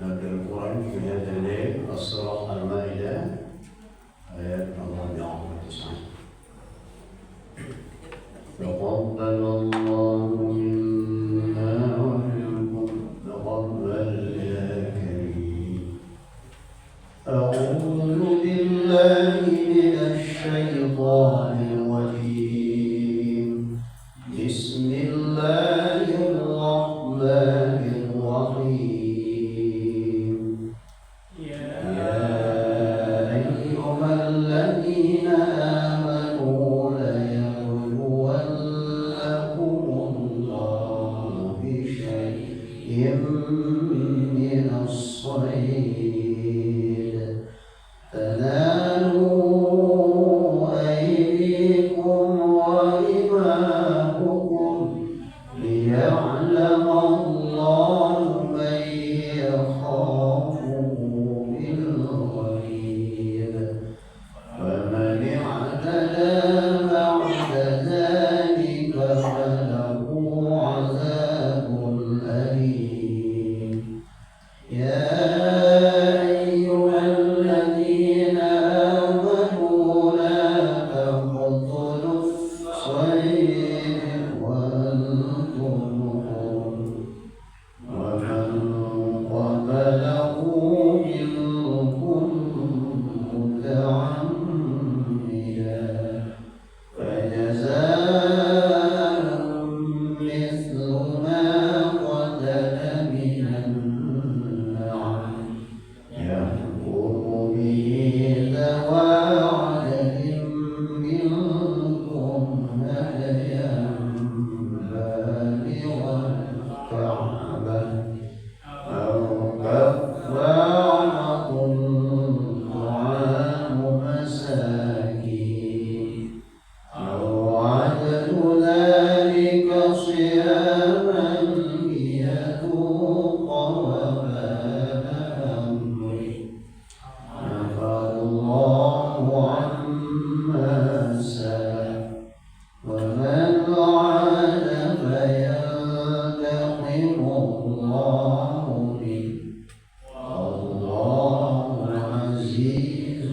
نبدأ القرآن في هذا الليل السورة المائدة آيات 409. تقبل الله منا ومنكم تقبل يا كريم. أعوذ بالله من الشيطان الرجيم. بسم الله الرحمن الرحيم. من الصيد تنالوا أيديكم ورماحكم ليعلم الله من يخافه بالغيب فمن اعتدى بعد ذلك فله عذاب أليم. يا أيها الذين آمنوا لا تقتلوا الصيد وأنتم حرم ومن قتله منكم متعمدا فجزاء مثل ما قتل من النعم يحكم به ذوى عدل منكم هديا بالغ الكعبة أو كفارة طعام مساكين أو عدل ذلك صياما ليذوق وبال أمره عفى الله عما سلف ومن عاد فينتقم الله منه والله عزيز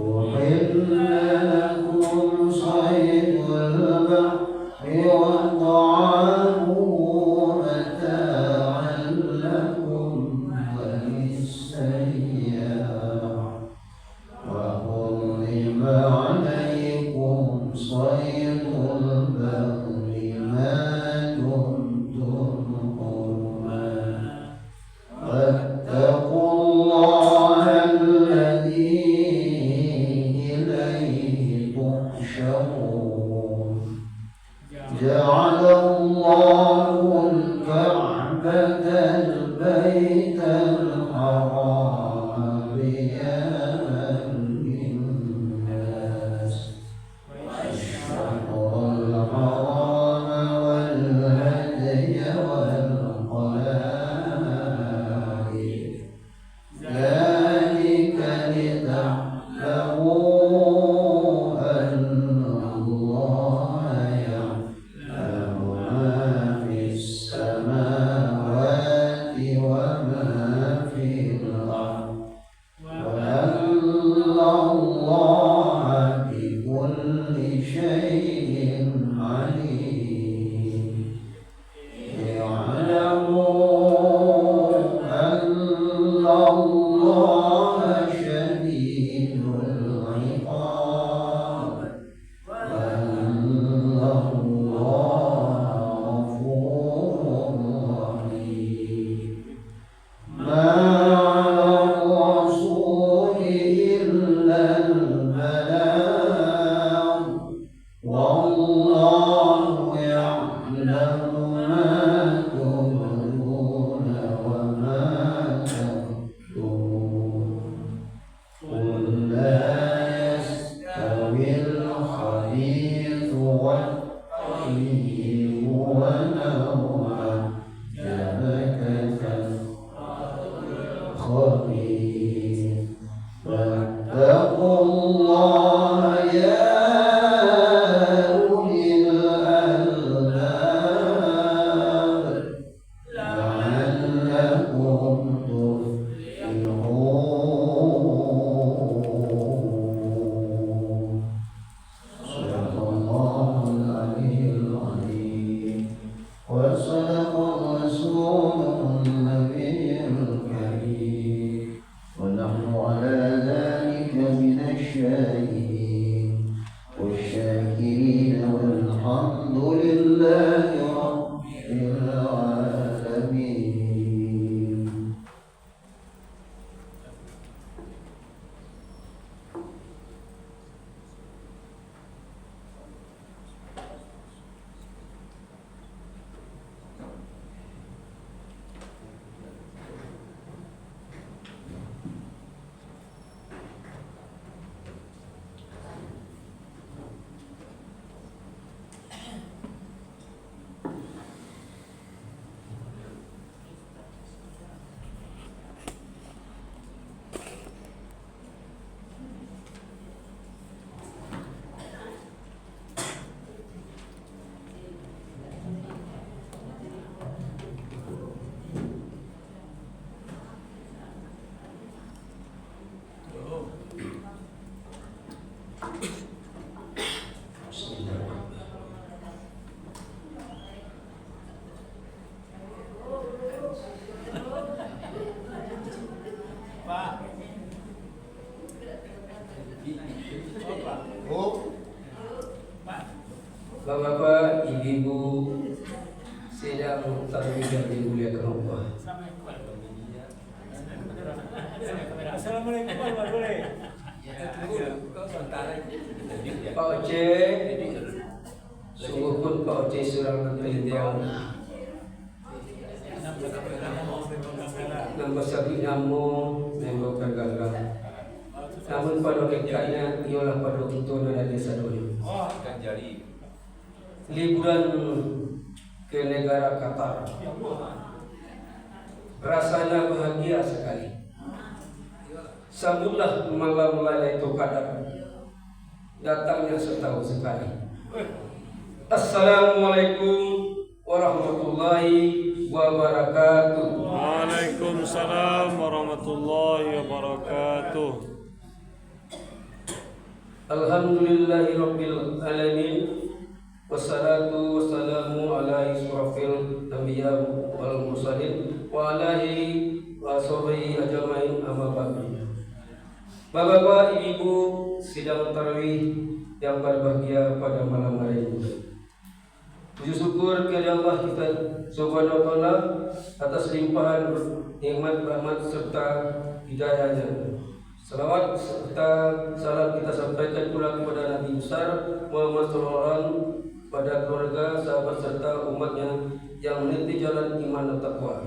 أحل لكم صيد البحر وطعامه متاعا لكم وللسيارة وحرم عليكم صيد البر ما دمتم حرما واتقوا الله الذي إليه تحشرون. جعل الله الكعبة البيت الحرام قياما للناس والشهر الحرام والهدي والقلائد ذلك لتعلموا أن الله يعلم والله يعلم ما تبدون وما تكتمون قل لا يستوي الخبيث والطيب ولو أعجبك الخبيث فاتقوا الله يا أولي الألباب لعلكم تفلحون صدق الله العلي العظيم وصدق الرسول النبي الكريم ونحن على ذلك من الشاهدين والشاكرين والحمد لله رب العالمين. Bapak, ibu-ibu sidang tarawih yang dimuliakan Allah. Assalamualaikum warahmatullahi Pak Oce, sungguh pun Pak Oce seorang penelitian nombor sabi namu memang bergagah. Namun pada kenyataannya ialah pada kita dari desa dulu. Liburan ke negara Qatar, rasanya bahagia sekali. Sambutlah malam Lailatul Qadar, datangnya setahun sekali. Assalamualaikum warahmatullahi wabarakatuh. Waalaikumsalam warahmatullahi wabarakatuh. Alhamdulillahirabbil alamin. Wassalatu wassalamu ala asyrafil anbiya wal mursalin wa alihi wa sahbihi ajmain amma ba'du. Bapak-bapak, ibu sidang tarawih yang berbahagia pada malam hari ini. Puji syukur kepada Allah kita Subhanahu wa taala atas limpahan nikmat, rahmat serta hidayahnya. Salawat serta salam kita sampaikan pula kepada Nabi besar Muhammad SAW, pada keluarga, sahabat serta umatnya yang meniti jalan iman dan taqwa.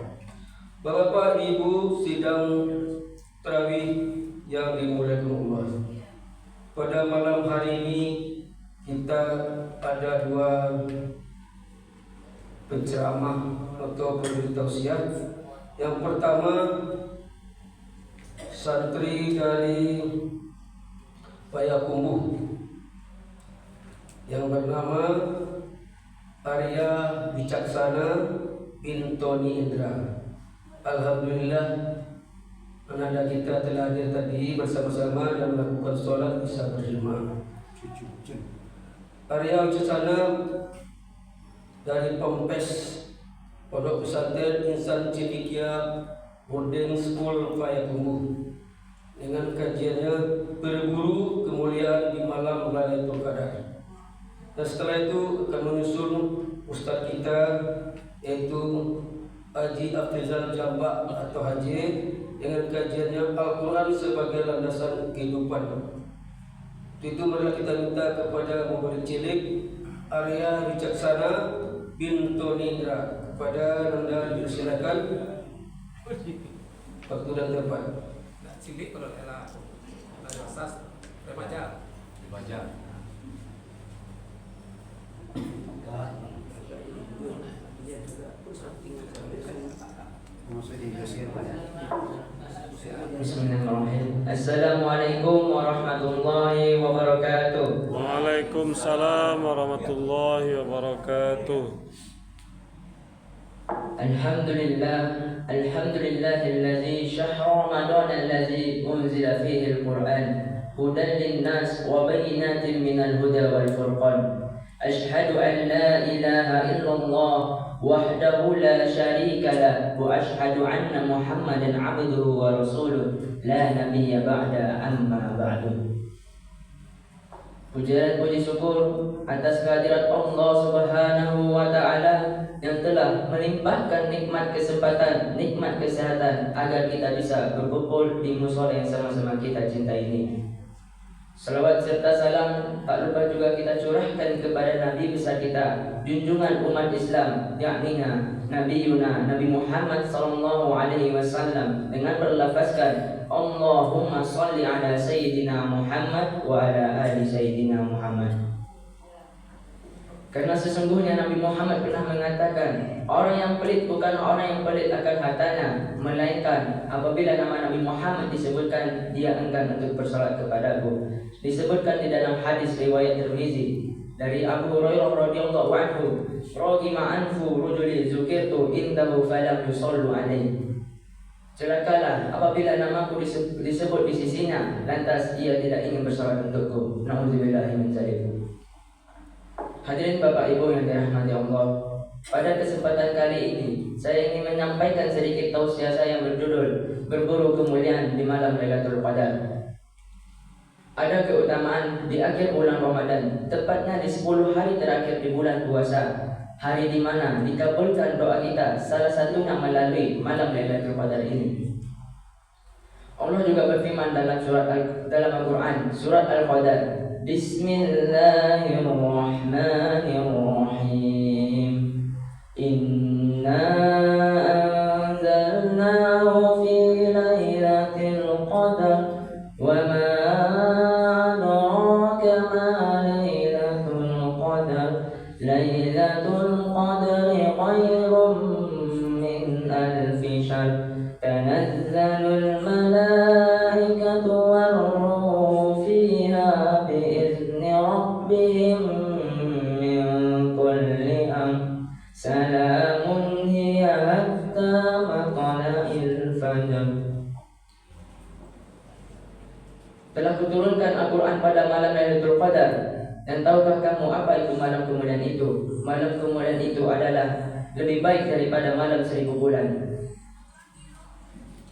Bapak, ibu sidang tarawih yang dimuliakan Allah. Pada malam hari ini kita ada dua penceramah atau pemberi tausiah. Yang pertama, santri dari Payakumbuh yang bernama Arya Wicaksana bin Tony Indra. Alhamdulillah, anak kita telah hadir tadi bersama-sama dan melakukan sholat isya berjamaah. Arya Wicaksana dari Pompes Pondok Pesantren Insan Cendekia Boarding School Payakumbuh, dengan kajiannya berburu kemuliaan di malam Lailatul Qadar. Dan setelah itu akan menyusul ustaz kita, yaitu Haji Afrizal Jambak atau Haji, dengan kajiannya Al-Quran sebagai landasan kehidupan. Itu marilah kita minta kepada murid cilik Arya Wicaksana bintu Nindra. Kepada Nanda dipersilakan waktu dan tempat. Nah, cilik kalau elah asas remaja. Bismillahirrahmanirrahim. Assalamualaikum warahmatullahi wabarakatuh. Waalaikumsalam warahmatullahi wabarakatuh. Alhamdulillahilladzi syahra Ramadan alladzi unzila fihi al-Qur'an hudan lin-nas wa bayyinatin minal huda wal furqan. Ashhadu an la ilaha illallah wahdahu la syarika lah wa ashhadu anna Muhammadan abduhu wa rasuluh la nabiyya ba'da amma ba'du. Puji dan puji syukur atas kehadirat Allah Subhanahu wa taala yang telah melimpahkan nikmat kesempatan, nikmat kesehatan agar kita bisa berkumpul di mushola yang sama-sama kita cintai ini. Salawat serta salam tak lupa juga kita curahkan kepada Nabi besar kita, junjungan umat Islam, yakni Nabi Muhammad sallallahu alaihi wasallam, dengan berlafazkan Allahumma shalli ala sayyidina Muhammad wa ala ali sayyidina Muhammad. Karena sesungguhnya Nabi Muhammad pernah mengatakan, orang yang pelit bukan orang yang pelit akan hartanya, melainkan apabila nama Nabi Muhammad disebutkan, dia enggan untuk bersalat kepadaku. Disebutkan di dalam hadis riwayat Tirmizi dari Abu Hurairah radhiyallahu anhu, "Ragima anfu rajuli zukirtu indahu falam yusallu alaihi." Celakalah apabila namaku disebut di sisinya, lantas ia tidak ingin bersalat untukku. Nauzubillahi min dzalik. Hadirin Bapak Ibu yang dirahmati Allah, pada kesempatan kali ini saya ingin menyampaikan sedikit tausiah saya berjudul Berburu Kemuliaan di Malam Lailatul Qadar. Ada keutamaan di akhir bulan Ramadan, tepatnya di 10 hari terakhir di bulan puasa, hari di mana dikabulkan doa kita, salah satunya melalui malam Lailatul Qadar ini. Allah juga berfirman dalam Al-Quran, surat Al-Qadar, Bismillahirrahmanirrahim. Inna anzalnahu fi lailatul qadar wa ma adraka ma lailatul qadar. Lailatul qadri khairum min alfi syahr. Tanazzalul malaikatu war-ruhu fiha bi'izni rabbihim min kulli amr. Salamun hiya hatta matla'il fajr. Telah kuturunkan Al-Quran pada malam Lailatul Qadar. Dan tahukah kamu apa itu malam kemuliaan itu? Malam kemuliaan itu adalah lebih baik daripada malam 1000 bulan.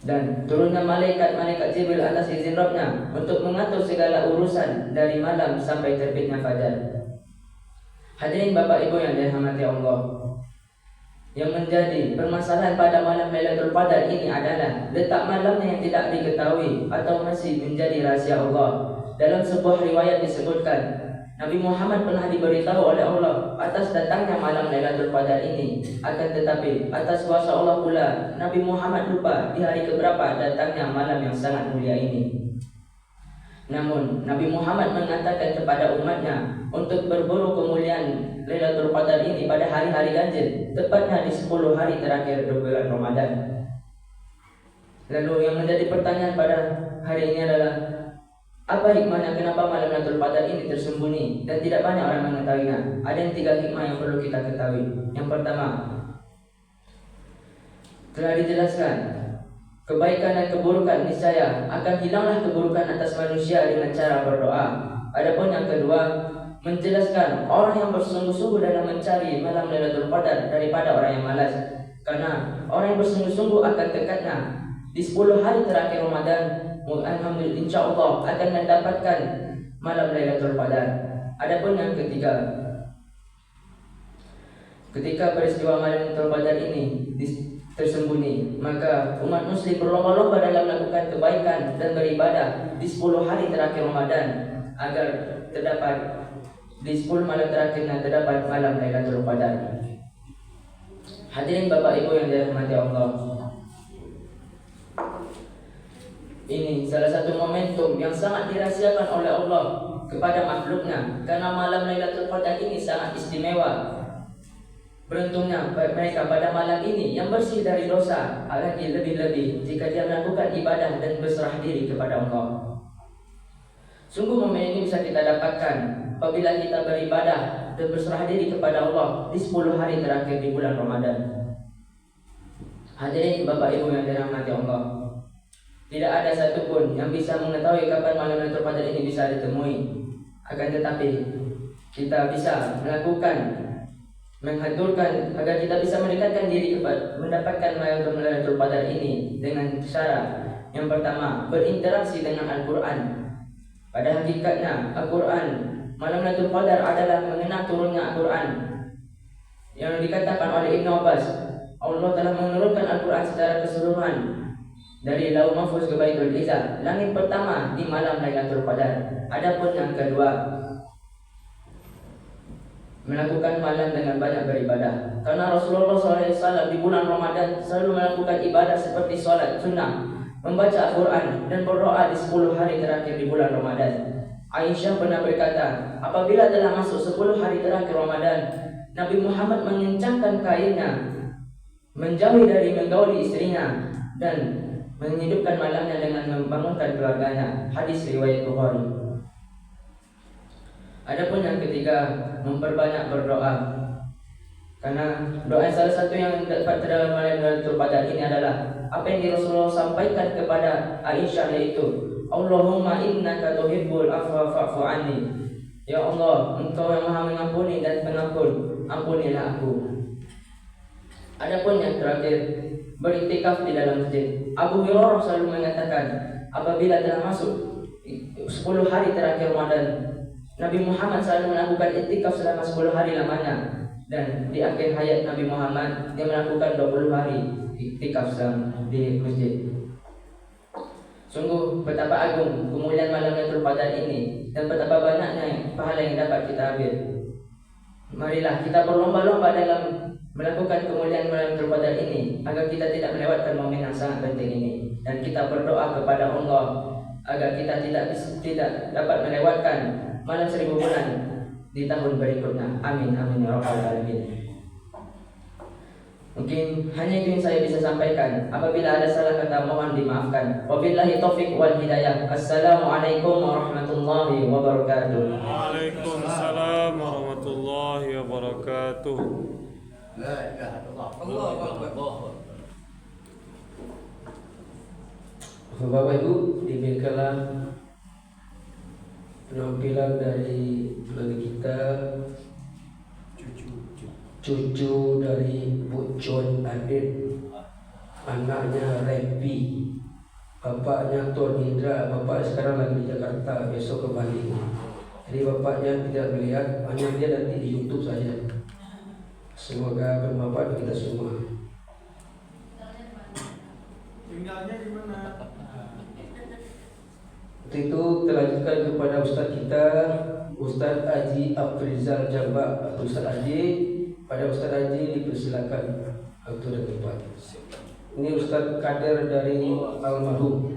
Dan turunnya malaikat Jibril atas izin Rabbnya untuk mengatur segala urusan dari malam sampai terbitnya fajar. Hadirin Bapak Ibu yang dirahmati Allah, yang menjadi permasalahan pada malam Lailatul Qadar ini adalah letak malamnya yang tidak diketahui atau masih menjadi rahasia Allah. Dalam sebuah riwayat disebutkan, Nabi Muhammad pernah diberitahu oleh Allah atas datangnya malam Lailatul Qadar ini. Akan tetapi atas kuasa Allah pula Nabi Muhammad lupa di hari keberapa datangnya malam yang sangat mulia ini. Namun Nabi Muhammad mengatakan kepada umatnya untuk berburu kemuliaan Lailatul Qadar ini pada hari-hari ganjil, tepatnya di 10 hari terakhir di bulan Ramadan. Lalu yang menjadi pertanyaan pada hari ini adalah, apa hikmahnya kenapa malam Lailatul Qadar ini tersembunyi dan tidak banyak orang mengetahuinya? Ada yang 3 hikmah yang perlu kita ketahui. Yang pertama, telah dijelaskan kebaikan dan keburukan niscaya akan hilanglah keburukan atas manusia dengan cara berdoa. Adapun yang kedua, menjelaskan orang yang bersungguh-sungguh dalam mencari malam Lailatul Qadar daripada orang yang malas. Karena orang yang bersungguh-sungguh akan dekatnya di 10 hari terakhir Ramadan, alhamdulillah insyaallah akan mendapatkan malam Lailatul Qadar. Adapun yang ketiga, ketika peristiwa malam Lailatul Qadar ini tersembunyi, maka umat muslim berlomba-lomba dalam melakukan kebaikan dan beribadah di 10 hari terakhir Ramadan agar terdapat di 10 malam terakhir yang terdapat malam Lailatul Qadar. Hadirin Bapak Ibu yang dirahmati Allah, ini salah satu momentum yang sangat dirahasiakan oleh Allah kepada makhluknya, karena malam Lailatul Qadar ini sangat istimewa. Beruntungnya mereka pada malam ini yang bersih dari dosa, lagi lebih-lebih jika dia melakukan ibadah dan berserah diri kepada Allah. Sungguh momen ini bisa kita dapatkan apabila kita beribadah dan berserah diri kepada Allah di 10 hari terakhir di bulan Ramadan. Hadirin Bapak Ibu yang dirahmati Allah, tidak ada satupun yang bisa mengetahui kapan malam Lailatul Qadar ini bisa ditemui. Akan tetapi kita bisa menghaturkan agar kita bisa mendekatkan diri kepada mendapatkan malam Lailatul Qadar ini dengan cara yang pertama, berinteraksi dengan Al-Quran. Pada hakikatnya Al-Quran, malam Lailatul Qadar adalah mengenal turunnya Al-Quran. Yang dikatakan oleh Ibn Abbas, Allah telah menurunkan Al-Quran secara keseluruhan dari Lauh Mahfuz ke Baitul Izzah, langit pertama di malam Lailatul Qadar. Adapun yang kedua, melakukan malam dengan banyak beribadah. Karena Rasulullah SAW di bulan Ramadan selalu melakukan ibadah seperti sholat sunnah, membaca Al-Quran dan berdoa di 10 hari terakhir di bulan Ramadan. Aisyah pernah berkata, apabila telah masuk 10 hari terakhir Ramadan, Nabi Muhammad mengencangkan kainnya, menjauhi dari menggauli istrinya, dan menghidupkan malamnya dengan membangunkan keluarganya. Hadis riwayat Bukhari. Adapun yang ketiga, memperbanyak berdoa. Karena doa salah satu yang dapat terdalam malam Lailatul Qadar ini adalah apa yang Rasulullah sampaikan kepada Aisyah, yaitu Allahumma innaka tuhibbul afwa fa'fu anni. Ya Allah, Engkau yang Maha mengampuni dan pengampun, ampunilah aku. Adapun yang terakhir, beriktikaf di dalam masjid. Abu Hurairah selalu mengatakan, apabila telah masuk 10 hari terakhir Ramadan, Nabi Muhammad selalu melakukan iktikaf selama 10 hari lamanya. Dan di akhir hayat Nabi Muhammad, dia melakukan 20 hari iktikaf di masjid. Sungguh betapa agung kemuliaan malam Lailatul Qadar ini, dan betapa banyaknya pahala yang dapat kita ambil. Marilah kita berlomba-lomba dalam melakukan kemuliaan malam Lailatul Qadar ini, agar kita tidak melewatkan momen yang sangat penting ini. Dan kita berdoa kepada Allah agar kita tidak dapat melewatkan malam 1000 bulan di tahun berikutnya. Amin amin ya rabbal alamin. Mungkin hanya itu yang saya bisa sampaikan. Apabila ada salah kata, mohon dimaafkan. Wabillahi taufiq wal hidayah. Assalamualaikum warahmatullahi wabarakatuh. Waalaikumsalam warahmatullahi wabarakatuh. La ilaha illallah. Allahu Akbar. Bapak Ibu, demikianlah penampilan dari keluarga kita, cucu dari Bu John Adit, anaknya Repi, bapaknya Tuan Indra. Bapak sekarang lagi di Jakarta, besok ke Bali. Jadi bapaknya tidak melihat, hanya dia nanti di YouTube saja. Semoga bermanfaat bagi kita semua. Tinggalnya di mana? Untuk itu terlanjutkan kepada Ustadz kita, Ustadz Haji Afrizal Jambak atau Ustadz Haji. Pada Ustadz Haji dipersilakan waktu dan tempat. Ini Ustadz kader dari almarhum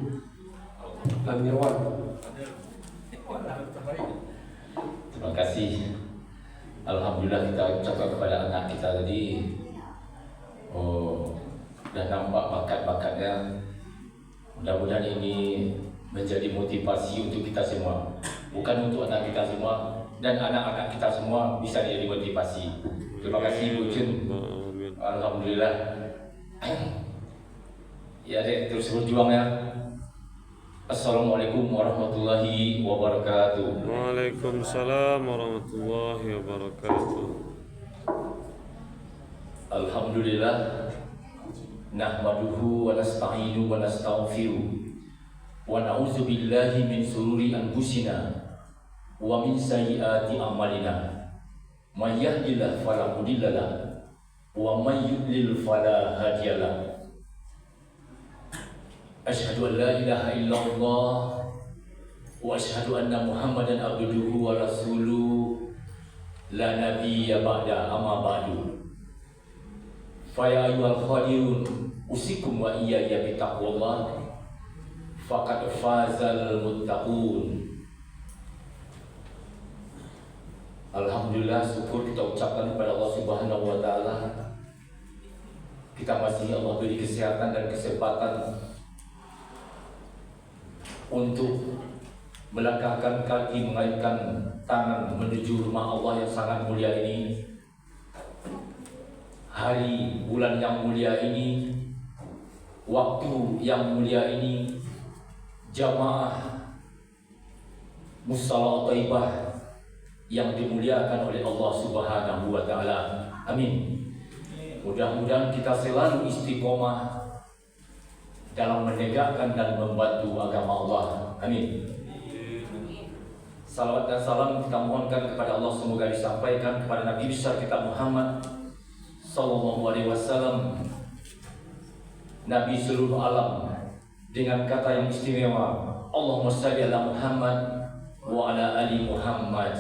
Amirwan. Terima kasih. Alhamdulillah kita ucapkan kepada anak kita tadi. Dah nampak bakat-bakatnya. Mudah-mudahan ini menjadi motivasi untuk kita semua, bukan untuk anak kita semua, dan anak-anak kita semua bisa jadi motivasi. Terima kasih Bu Jun. Alhamdulillah. Ya dek, terus berjuang ya. Assalamualaikum warahmatullahi wabarakatuh. Waalaikumsalam warahmatullahi wabarakatuh. Alhamdulillah. Nahmaduhu wa nasta'inu wa nastaghfiruh. Wa na'udzu billahi min sururi anfusina wa min sayyiati a'malina. May yahdihillahu fala mudilla lahu wa may yudlil fala hadiya lahu. Asyhadu an la ilaha illallah wa asyhadu anna Muhammadan abduhu wa rasuluh. la nabiyya ba'da amma ba'du. Fa ya ayyuhal khadirun usikum wa iyaya bittaqwallah faqad fazal muttaqun. Alhamdulillah, syukur kita ucapkan kepada Allah Subhanahu wa taala. Kita masih Allah beri kesehatan dan kesempatan untuk melangkahkan kaki, mengayunkan tangan menuju rumah Allah yang sangat mulia ini. Hari bulan yang mulia ini, waktu yang mulia ini, jamaah Musalla Thaibah yang dimuliakan oleh Allah Subhanahu wa taala. Amin. Mudah-mudahan kita selalu istiqomah dalam menegakkan dan membantu agama Allah. Amin. Salawat dan salam kita mohonkan kepada Allah semoga disampaikan kepada Nabi besar kita Muhammad sallallahu alaihi wasallam, Nabi seluruh alam, dengan kata yang istimewa, Allahumma shalli ala Muhammad wa ala ali Muhammad.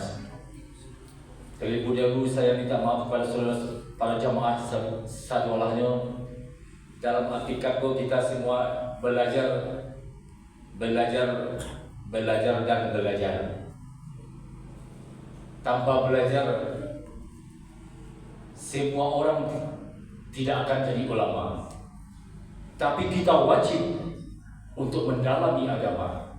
Terlebih dahulu saya minta maaf kepada saudara para jamaah sadolahnya. Dalam hakikatku kita semua belajar dan belajar. Tanpa belajar, semua orang tidak akan jadi ulama. Tapi kita wajib untuk mendalami agama.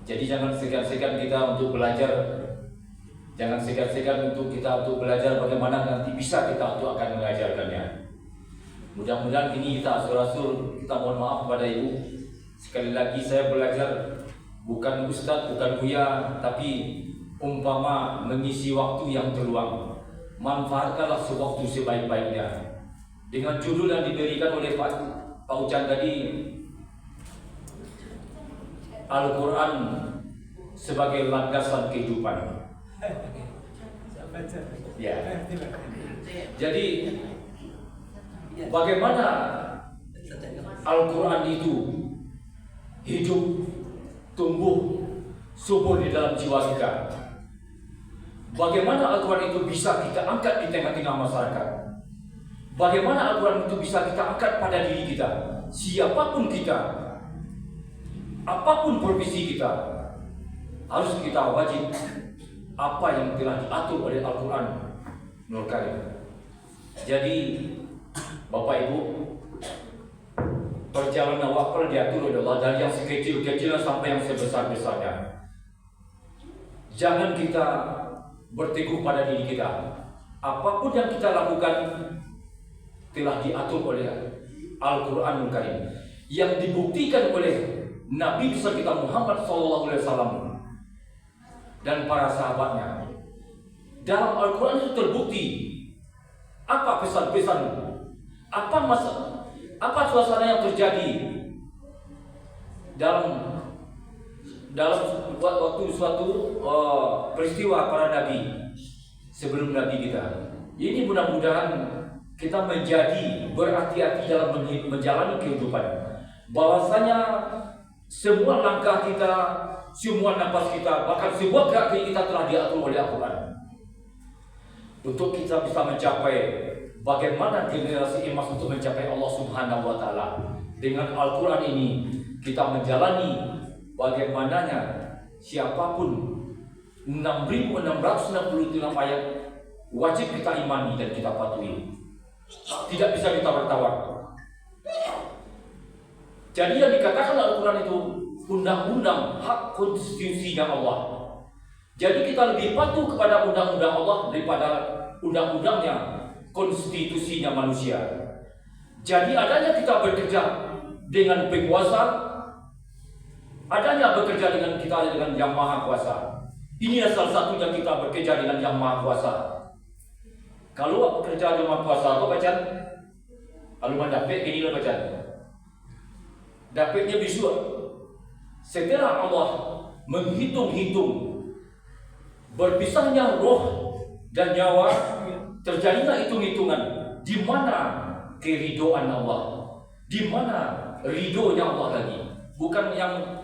Jadi jangan segan-segan kita untuk belajar. Jangan segan-segan untuk kita untuk belajar bagaimana nanti bisa kita untuk akan mengajarkannya. Mudah-mudahan ini kita rasul, kita mohon maaf kepada ibu. Sekali lagi saya belajar bukan ustaz, bukan buya, tapi umpama mengisi waktu yang terluang. Manfaatkanlah sewaktu sebaik-baiknya. Dengan judul yang diberikan oleh Pak Ucan tadi, Al-Quran sebagai landasan kehidupan. Ya. Jadi bagaimana Al-Quran itu hidup, tumbuh, subur di dalam jiwa kita? Bagaimana Al-Quran itu bisa kita angkat di tengah-tengah masyarakat? Bagaimana Al-Quran itu bisa kita angkat pada diri kita? Siapapun kita, apapun profesi kita, harus kita wajib apa yang telah diatur oleh Al-Quran Nur Karim. Jadi Bapak Ibu, perjalanan wakil diatur oleh Allah dari yang sekecil-kecilnya sampai yang sebesar-besarnya. Jangan kita berteguh pada diri kita. Apapun yang kita lakukan telah diatur oleh Al-Quranul Karim yang dibuktikan oleh Nabi besar kita Muhammad SAW dan para sahabatnya. Dalam Al-Quran itu terbukti apa pesan-pesan, apa suasana yang terjadi dalam waktu suatu peristiwa para nabi sebelum nabi kita. Ini mudah-mudahan kita menjadi berhati-hati dalam menjalani kehidupan. Bahwasanya semua langkah kita, semua nafas kita, bahkan semua gerak kita telah diatur oleh Al-Quran. Untuk kita bisa mencapai bagaimana generasi emas untuk mencapai Allah Subhanahu wa taala. Dengan Al-Quran ini kita menjalani bagaimananya siapapun 6.666 ayat wajib kita imani dan kita patuhi. Tidak bisa ditawar-tawar. Jadi yang dikatakan Al-Quran itu undang-undang hak konstitusinya Allah. Jadi kita lebih patuh kepada undang-undang Allah daripada undang-undangnya konstitusinya manusia. Jadi adanya kita bekerja dengan penguasa, adanya bekerja dengan kita dengan yang maha kuasa. Ini salah satunya kita bekerja dengan yang maha kuasa. Kalau bekerja dengan maha kuasa, apa baca? Kalau mendapet ini lah baca. Dapatnya bisu. Setelah Allah menghitung-hitung berpisahnya roh dan nyawa, terjadilah hitung-hitungan di mana keridoan Allah, di mana ridhonya Allah lagi. Bukan yang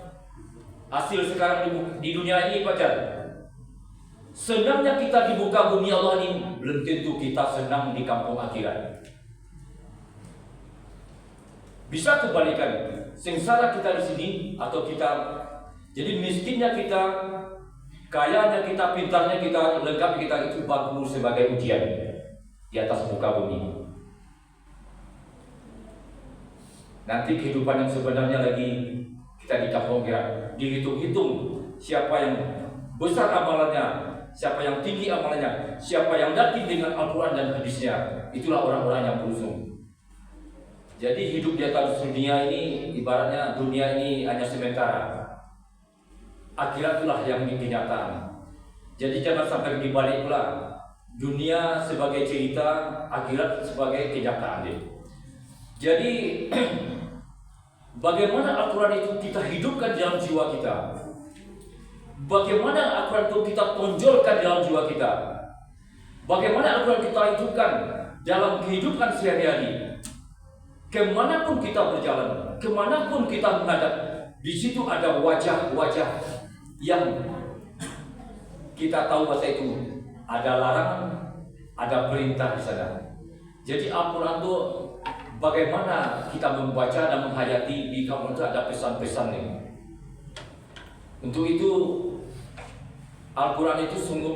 hasil sekarang di dunia ini pacar. Senangnya kita di muka bumi Allah ini belum tentu kita senang di kampung akhirat. Bisa kebalikan, sengsara kita di sini atau kita jadi miskinnya kita, kayanya kita, pintarnya kita, lengkap kita itu bagus sebagai ujian di atas muka bumi. Nanti kehidupan yang sebenarnya lagi kita di kampung akhirat, dihitung-hitung siapa yang besar amalannya, siapa yang tinggi amalannya, siapa yang yakin dengan Al-Quran dan hadisnya, itulah orang-orang yang beruntung. Jadi hidup di atas dunia ini, ibaratnya dunia ini hanya sementara. Akhirat itulah yang kenyataan. Jadi jangan sampai dibalik pula. Dunia sebagai cerita, akhirat sebagai kenyataan. Jadi bagaimana Al-Quran itu kita hidupkan dalam jiwa kita? Bagaimana Al-Quran itu kita tonjolkan dalam jiwa kita? Bagaimana Al-Quran kita hidupkan dalam kehidupan sehari-hari? Kemanapun kita berjalan, kemanapun kita menghadap, di situ ada wajah-wajah yang kita tahu bahasa itu ada larangan, ada perintah di sana. Jadi Al-Quran itu bagaimana kita membaca dan menghayati, di kamu itu ada pesan-pesan nih. Untuk itu Al-Quran itu sungguh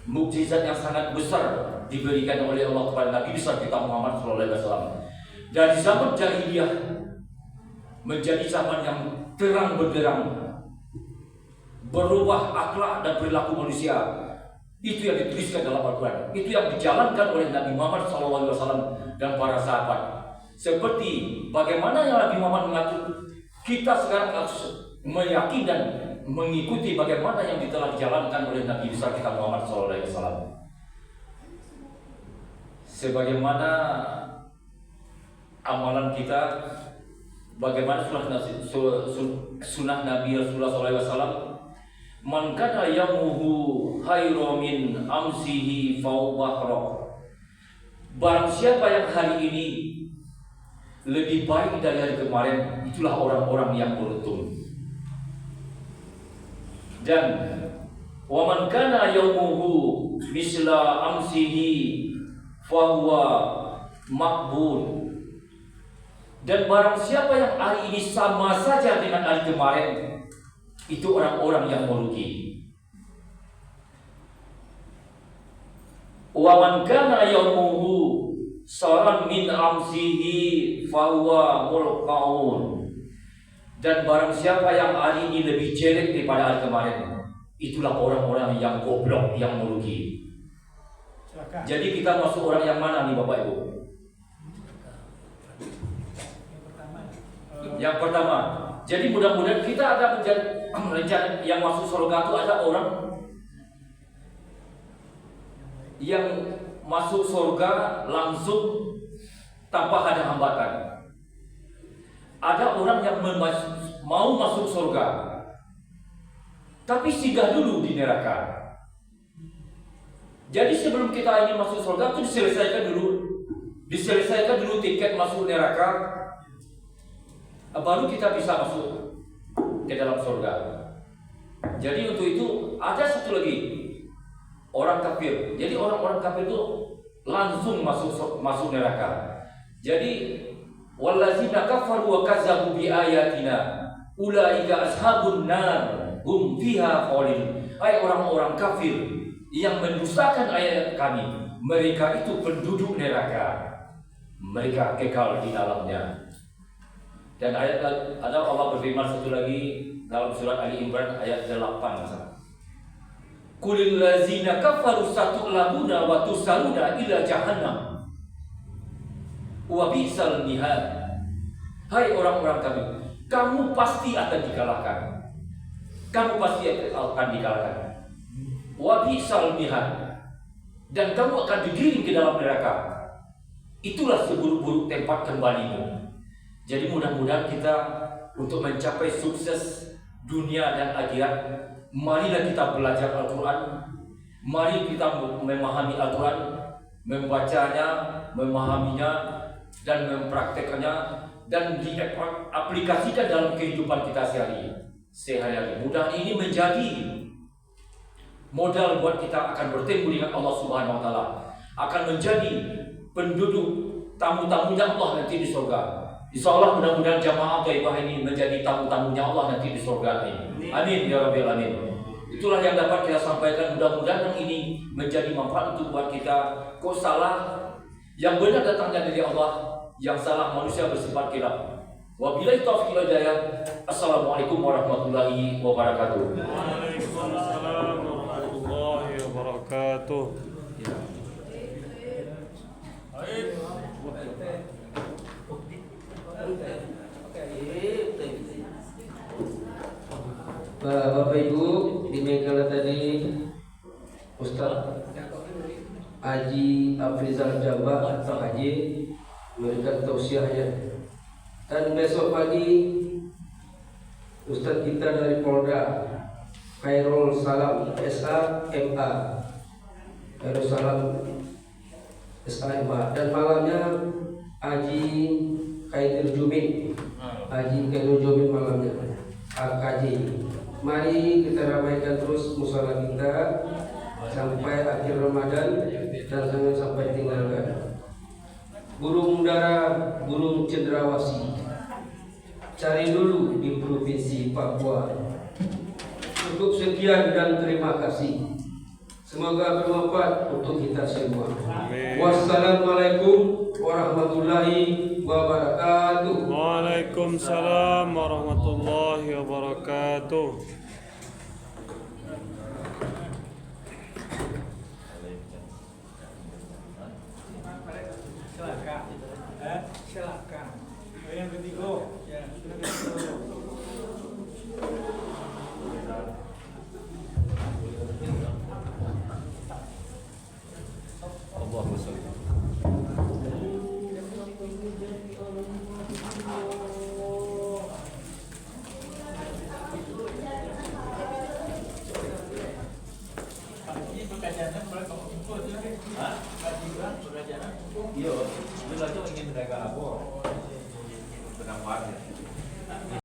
mukjizat yang sangat besar diberikan oleh Allah kepada Nabi besar kita Muhammad SAW. Dari zaman jahiliyah menjadi zaman yang terang benderang, berubah akhlak dan perilaku manusia. Itu yang dituliskan dalam Al-Quran. Itu yang dijalankan oleh Nabi Muhammad SAW dan para sahabat. Seperti bagaimana yang Nabi Muhammad mengatur, kita sekarang harus meyakini dan mengikuti bagaimana yang telah dijalankan oleh Nabi besar kita Muhammad SAW. Sebagaimana amalan kita, bagaimana sunnah Nabi Rasulullah SAW. Man kana yamuhu khairu min amsihi fawwahra. Barang siapa yang hari ini lebih baik dari hari kemarin, itulah orang-orang yang beruntung. Dan wa man kana yaumuhu misla amsihi fahuwa maqbul. Dan barang siapa yang hari ini sama saja dengan hari kemarin, itu orang-orang yang merugi. Wa man kana yaumuhu saran min amsihi fahuwa mulqaun. Dan barang siapa yang hari ini lebih jelek daripada hari kemarin, itulah orang-orang yang goblok, yang merugi. Jadi kita masuk orang yang mana nih Bapak Ibu? Yang pertama. Jadi mudah-mudahan kita ada rencana yang masuk surga itu ada orang yang masuk surga langsung tanpa ada hambatan. Ada orang yang mau masuk surga, tapi singgah dulu di neraka. Jadi sebelum kita ini masuk surga itu diselesaikan dulu tiket masuk neraka, baru kita bisa masuk ke dalam surga. Jadi untuk itu ada satu lagi orang kafir. Jadi orang-orang kafir itu langsung masuk neraka. Jadi wallazina kafaru wa kazzabu bi ayatina ulaika ashabun nar hum fiha khalidun. Hai orang-orang kafir yang mendustakan ayat kami, mereka itu penduduk neraka. Mereka kekal di dalamnya. Dan ayat ada Allah berfirman satu lagi dalam surat Ali Imran ayat 8. Qulil ladzina kafaru satughlabuna wa tusaluna ila jahannam wa bi'sal mihad. Hai orang-orang kami, kamu pasti akan dikalahkan. Kamu pasti akan dikalahkan. Wa bi'sal mihad. Dan kamu akan digiring ke dalam neraka. Itulah seburuk-buruk tempat kembalimu. Jadi mudah-mudahan kita untuk mencapai sukses dunia dan akhirat, marilah kita belajar Al-Quran. Mari kita memahami Al-Quran, membacanya, memahaminya, dan mempraktekannya, dan diaplikasikan dalam kehidupan kita sehari-hari. Mudah ini menjadi modal buat kita akan bertemu dengan Allah Subhanahu wa taala, akan menjadi penduduk tamu-tamunya Allah nanti di surga. Insya Allah mudah-mudahan jamaah Thaibah ini menjadi tamu-tamunya Allah nanti di surga ini. Amin ya rabbil alamin. Itulah yang dapat kita sampaikan. Mudah-mudahan ini menjadi manfaat untuk buat kita. Kok salah? Yang benar datangnya dari Allah, yang salah manusia bersifat khilaf. Wabillahi taufiq wal hidayah. Assalamualaikum warahmatullahi wabarakatuh. Waalaikumsalam warahmatullahi wabarakatuh. Bapak Ibu, demikianlah tadi Ustaz Haji Afrizal Jambak atau Haji memberikan tausiahnya. Dan besok pagi Ustaz kita dari Polda Khairul Salam SAMA, Khairul Salam SAMA, dan malamnya Haji Khairul Jumin, Haji Khairul Jumin malamnya AKJ. Mari kita ramaikan terus musala kita sampai akhir Ramadan dan jangan sampai tinggalkan. Burung dara, burung cendrawasih, cari dulu di provinsi Papua. Cukup sekian dan terima kasih. Semoga bermanfaat untuk kita semua. Wassalamualaikum warahmatullahi wabarakatuh. Waalaikumsalam warahmatullahi wabarakatuh. Silakan. Yang ketiga, ya, sudah ketiga. Allahumma sholli. Ini pekerjaannya boleh kamu info aja. Hah? Pekerjaannya? Iya, itu ingin menjaga apa? Pendampatnya.